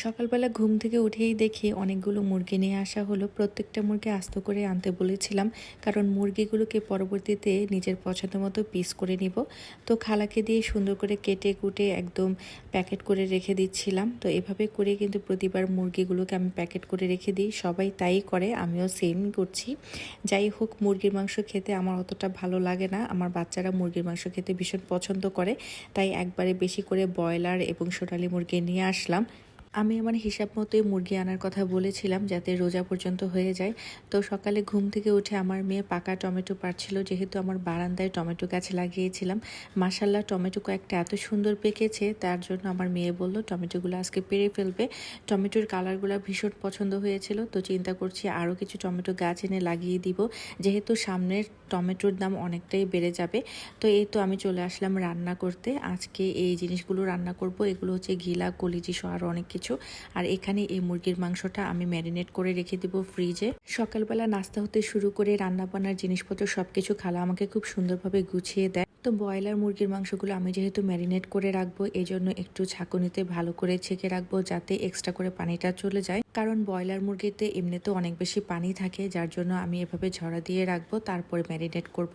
সকালবেলা ঘুম থেকে উঠেই দেখি অনেকগুলো মুরগি নিয়ে আসা হলো। প্রত্যেকটা মুরগি আস্ত করে আনতে বলেছিলাম, কারণ মুরগিগুলোকে পরবর্তীতে নিজের পছন্দ মতো পিস করে নিব। তো খালাকে দিয়ে সুন্দর করে কেটে কুটে একদম প্যাকেট করে রেখে দিচ্ছিলাম। তো এভাবে করে কিন্তু প্রতিবার মুরগিগুলোকে আমি প্যাকেট করে রেখে দিই। সবাই তাই করে, আমিও সেম করছি। যাই হোক, মুরগির মাংস খেতে আমার অতটা ভালো লাগে না। আমার বাচ্চারা মুরগির মাংস খেতে ভীষণ পছন্দ করে, তাই একবারে বেশি করে ব্রয়লার এবং সোনালী মুরগি নিয়ে আসলাম। আমি আমার হিসাব মতোই মুরগি আনার কথা বলেছিলাম, যাতে রোজা পর্যন্ত হয়ে যায়। তো সকালে ঘুম থেকে উঠে আমার মেয়ে পাকা টমেটো পাড়ছিল, যেহেতু আমার বারান্দায় টমেটো গাছ লাগিয়েছিলাম। মাশাল্লাহ, টমেটো কয়েকটা এত সুন্দর পেকেছে, তার জন্য আমার মেয়ে বলল টমেটোগুলো আজকে পেড়ে ফেলবে। টমেটোর কালারগুলো ভীষণ পছন্দ হয়েছিল, তো চিন্তা করছি আরও কিছু টমেটো গাছ এনে লাগিয়ে দিব, যেহেতু সামনের টমেটোর দাম অনেকটাই বেড়ে যাবে। তো এই তো আমি চলে আসলাম রান্না করতে। আজকে এই জিনিসগুলো রান্না করব। এগুলো হচ্ছে ঘিলা, কলিজি সহ আরও অনেক কিছু। আর এখানে এই মুরগির মাংসটা আমি ম্যারিনেট করে রেখে দিব ফ্রিজে। সকালবেলা নাস্তা হতে শুরু করে রান্না বান্নার জিনিসপত্র সবকিছু খালা আমাকে খুব সুন্দরভাবে গুছিয়ে দেয়। তো ব্রয়লার মুরগির মাংসগুলো আমি যেহেতু ম্যারিনেট করে রাখবো, এই জন্য একটু ছাঁকুনিতে ভালো করে ছেঁকে রাখবো, যাতে এক্সট্রা করে পানিটা চলে যায়। কারণ ব্রয়লার মুরগিতে এমনিতেও অনেক বেশি পানি থাকে, যার জন্য আমি এভাবে ঝরা দিয়ে রাখবো, তারপরে ম্যারিনেট করব।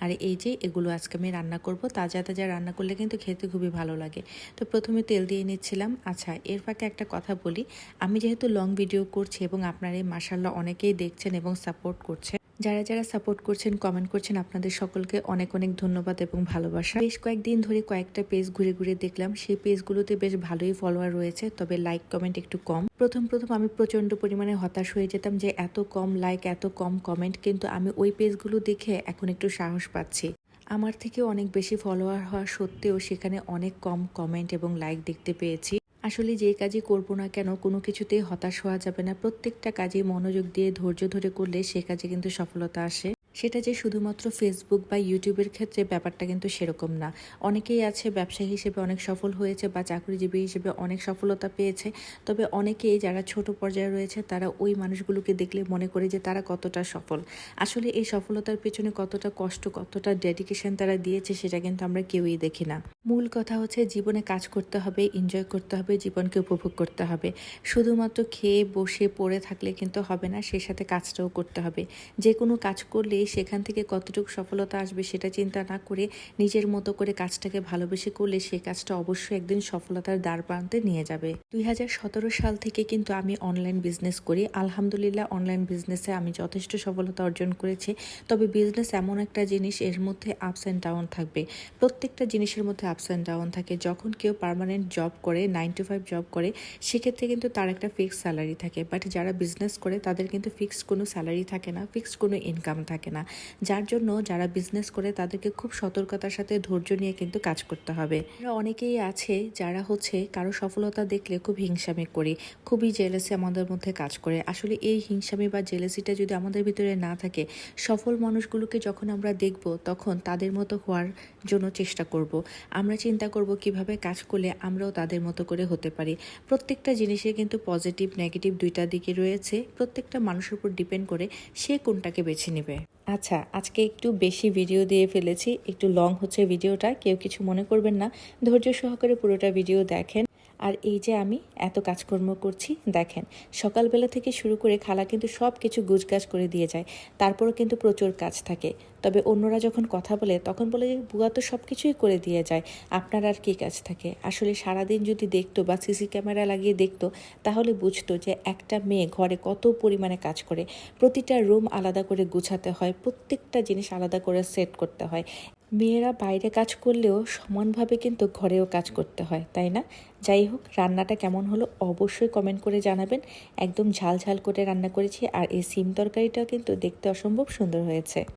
আর এই যে এগুলো আজকে আমি রান্না করব, তাজা তাজা রান্না করলে কিন্তু খেতে খুবই ভালো লাগে। তো প্রথমে তেল দিয়ে নিচ্ছিলাম। আচ্ছা, এর ফাঁকে একটা কথা বলি, আমি যেহেতু লং ভিডিও করছি এবং আপনারা মাশাআল্লাহ অনেকেই দেখছেন এবং সাপোর্ট করছেন, যারা যারা সাপোর্ট করছেন, কমেন্ট করছেন, আপনাদের সকলকে অনেক অনেক ধন্যবাদ এবং ভালোবাসা। বেশ কয়েকদিন ধরে কয়েকটা পেজ ঘুরে ঘুরে দেখলাম, সেই পেজগুলোতে বেশ ভালোই ফলোয়ার রয়েছে, তবে লাইক কমেন্ট একটু কম। প্রথম আমি প্রচণ্ড পরিমাণে হতাশ হয়ে যেতাম যে এত কম লাইক, এত কম কমেন্ট, কিন্তু আমি ওই পেজগুলো দেখে এখন একটু সাহস পাচ্ছি। আমার থেকে অনেক বেশি ফলোয়ার হওয়া সত্ত্বেও সেখানে অনেক কম কমেন্ট এবং লাইক দেখতে পেয়েছি। আসলে যে কাজই করব না কেন, কোনো কিছুতেই হতাশ হওয়া যাবে না। প্রত্যেকটা কাজে মনোযোগ দিয়ে ধৈর্য ধরে করলে সে কাজে কিন্তু সফলতা আসে। সেটা যে শুধুমাত্র ফেসবুক বা ইউটিউবের ক্ষেত্রে, ব্যাপারটা কিন্তু সেরকম না। অনেকেই আছে ব্যবসায়ী হিসেবে অনেক সফল হয়েছে বা চাকরিজীবী হিসেবে অনেক সফলতা পেয়েছে, তবে অনেকেই যারা ছোট পর্যায়ে রয়েছে তারা ওই মানুষগুলোকে দেখলে মনে করে যে তারা কতটা সফল। আসলে এই সফলতার পেছনে কতটা কষ্ট, কতটা ডেডিকেশন তারা দিয়েছে, সেটা কিন্তু আমরা কেউই দেখি না। মূল কথা হচ্ছে জীবনে কাজ করতে হবে, এনজয় করতে হবে, জীবনকে উপভোগ করতে হবে। শুধুমাত্র খেয়ে বসে পড়ে থাকলে কিন্তু হবে না, সেই সাথে কাজটাও করতে হবে। যে কোনো কাজ করলে সেখান থেকে কতটুকু সফলতা আসবে সেটা চিন্তা না করে নিজের মতো করে কাজটাকে ভালোবেসে করলে সেই কাজটা অবশ্যই একদিন সফলতার দ্বার প্রান্তে নিয়ে যাবে। 2017 সাল থেকে কিন্তু আমি অনলাইন বিজনেস করি। আলহামদুলিল্লাহ, অনলাইন বিজনেসে আমি যথেষ্ট সফলতা অর্জন করেছি। তবে বিজনেস এমন একটা জিনিস, এর মধ্যে আপস অ্যান্ড ডাউন থাকবে। প্রত্যেকটা জিনিসের মধ্যে আপস অ্যান্ড ডাউন থাকে। যখন কেউ পার্মানেন্ট জব করে, 9 to 5 জব করে, সেক্ষেত্রে কিন্তু তার একটা ফিক্সড স্যালারি থাকে। বাট যারা বিজনেস করে তাদের কিন্তু ফিক্সড কোনো স্যালারি থাকে না, ফিক্সড কোনো ইনকাম থাকে না। যার জন্য যারা বিজনেস করে তাদেরকে খুব সতর্কতার সাথে ধৈর্য নিয়ে কিন্তু কাজ করতে হবে। অনেকেই আছে যারা হচ্ছে কারো সফলতা দেখলে খুব হিংসামি করি, খুবই জেলাসি আমাদের মধ্যে কাজ করে। আসলে এই হিংসামি বা জেলাসিটা যদি আমাদের ভিতরে না থাকে, সফল মানুষগুলোকে যখন আমরা দেখব তখন তাদের মতো হওয়ার জন্য চেষ্টা করব। আমরা চিন্তা করব কিভাবে কাজ করলে আমরাও তাদের মতো করে হতে পারি। প্রত্যেকটা জিনিসের কিন্তু পজিটিভ নেগেটিভ দুইটা দিকে রয়েছে। প্রত্যেকটা মানুষের উপর ডিপেন্ড করে সে কোনটাকে বেছে নেবে। আচ্ছা, আজকে একটু বেশি ভিডিও দিয়ে ফেলেছি, একটু লং হচ্ছে ভিডিওটা, কেউ কিছু মনে করবেন না। ধৈর্য সহকারে পুরোটা ভিডিও দেখেন। আর এই যে আমি এত কাজকর্ম করছি দেখেন, সকালবেলা থেকে শুরু করে খালা কিন্তু সব কিছু গুছগাছ করে দিয়ে যায়, তারপরও কিন্তু প্রচুর কাজ থাকে। তবে অন্যরা যখন কথা বলে তখন বলে যে বুয়া তো সব কিছুই করে দিয়ে যায়, আপনার আর কী কাজ থাকে। আসলে সারাদিন যদি দেখতো বা সিসি ক্যামেরা লাগিয়ে দেখতো, তাহলে বুঝতো যে একটা মেয়ে ঘরে কত পরিমাণে কাজ করে। প্রতিটা রুম আলাদা করে গুছাতে হয়, প্রত্যেকটা জিনিস আলাদা করে সেট করতে হয়। মেয়েরা বাইরে কাজ করলেও সমানভাবে কিন্তু ঘরেও কাজ করতে হয়, তাই না? যাই হোক, রান্নাটা কেমন হলো অবশ্যই কমেন্ট করে জানাবেন। একদম ঝাল ঝাল করে রান্না করেছি, আর এই সিম তরকারিটাও কিন্তু দেখতে অসম্ভব সুন্দর হয়েছে।